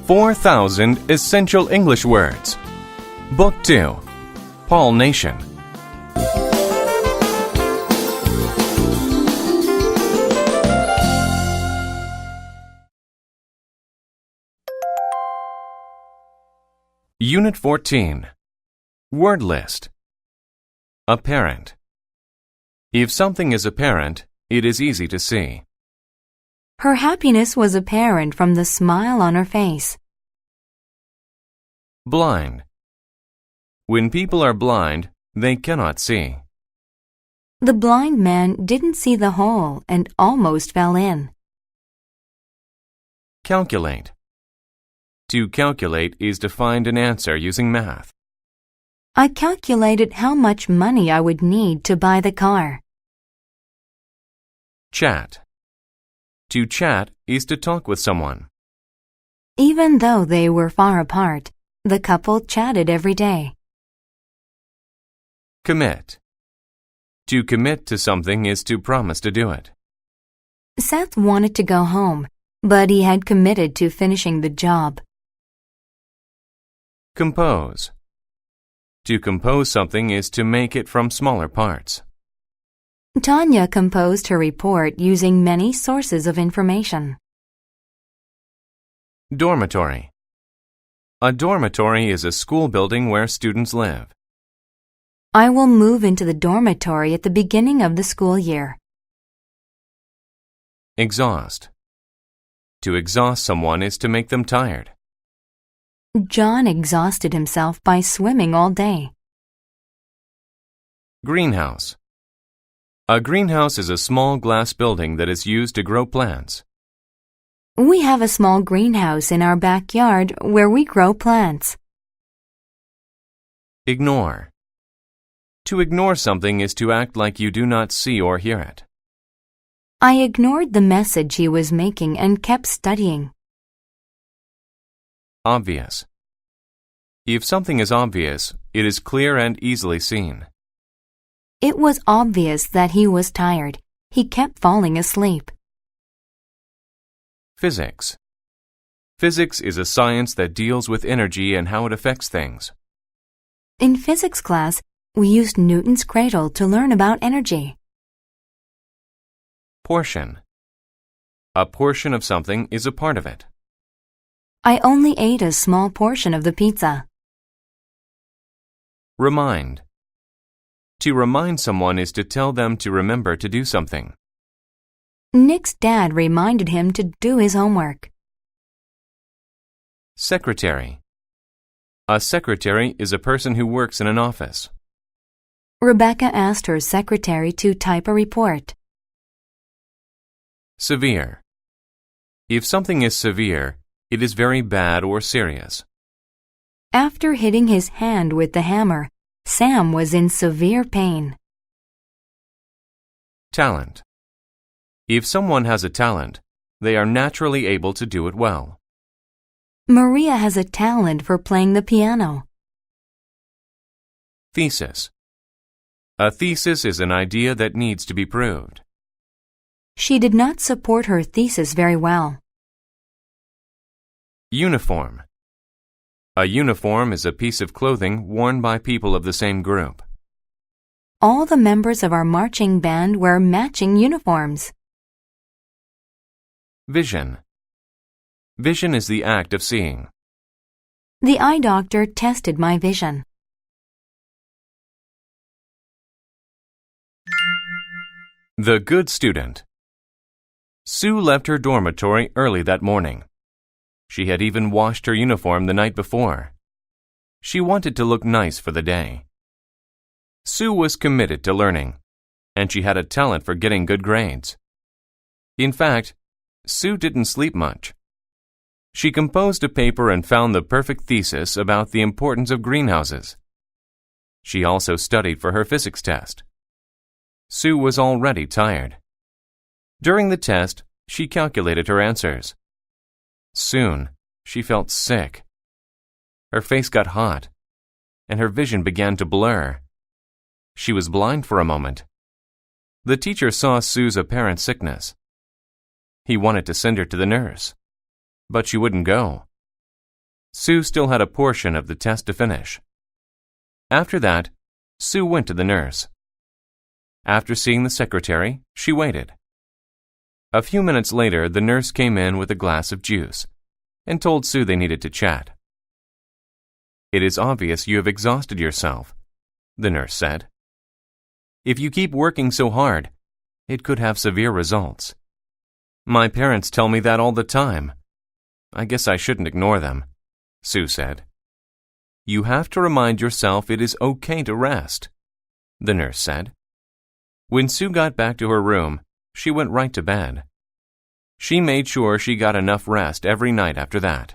4,000 Essential English Words. Book 2. Paul Nation. Unit 14. Word list. Apparent. If something is apparent, it is easy to see. Her happiness was apparent from the smile on her face. Blind. When people are blind, they cannot see. The blind man didn't see the hole and almost fell in. Calculate. To calculate is to find an answer using math. I calculated how much money I would need to buy the car. Chat. To chat is to talk with someone. Even though they were far apart, the couple chatted every day. Commit. To commit to something is to promise to do it. Seth wanted to go home, but he had committed to finishing the job. Compose. To compose something is to make it from smaller parts. Tanya composed her report using many sources of information. Dormitory. A dormitory is a school building where students live. I will move into the dormitory at the beginning of the school year. Exhaust. To exhaust someone is to make them tired. John exhausted himself by swimming all day. Greenhouse. A greenhouse is a small glass building that is used to grow plants. We have a small greenhouse in our backyard where we grow plants. Ignore. To ignore something is to act like you do not see or hear it. I ignored the message he was making and kept studying. Obvious. If something is obvious, it is clear and easily seen. It was obvious that he was tired. He kept falling asleep. Physics. Physics is a science that deals with energy and how it affects things. In physics class, we used Newton's cradle to learn about energy. Portion. A portion of something is a part of it. I only ate a small portion of the pizza. Remind. To remind someone is to tell them to remember to do something. Nick's dad reminded him to do his homework. Secretary. A secretary is a person who works in an office. Rebecca asked her secretary to type a report. Severe. If something is severe, it is very bad or serious. After hitting his hand with the hammer, Sam was in severe pain. Talent. If someone has a talent, they are naturally able to do it well. Maria has a talent for playing the piano. Thesis. A thesis is an idea that needs to be proved. She did not support her thesis very well. Uniform. A uniform is a piece of clothing worn by people of the same group. All the members of our marching band wear matching uniforms. Vision. Vision is the act of seeing. The eye doctor tested my vision. The good student. Sue left her dormitory early that morning. She had even washed her uniform the night before. She wanted to look nice for the day. Sue was committed to learning, and she had a talent for getting good grades. In fact, Sue didn't sleep much. She composed a paper and found the perfect thesis about the importance of greenhouses. She also studied for her physics test. Sue was already tired. During the test, she calculated her answers. Soon, she felt sick. Her face got hot, and her vision began to blur. She was blind for a moment. The teacher saw Sue's apparent sickness. He wanted to send her to the nurse, but she wouldn't go. Sue still had a portion of the test to finish. After that, Sue went to the nurse. After seeing the secretary, she waited. A few minutes later, the nurse came in with a glass of juice and told Sue they needed to chat. "It is obvious you have exhausted yourself," the nurse said. "If you keep working so hard, it could have severe results. My parents tell me that all the time. I guess I shouldn't ignore them," Sue said. "You have to remind yourself it is okay to rest," the nurse said. When Sue got back to her room, she went right to bed. She made sure she got enough rest every night after that.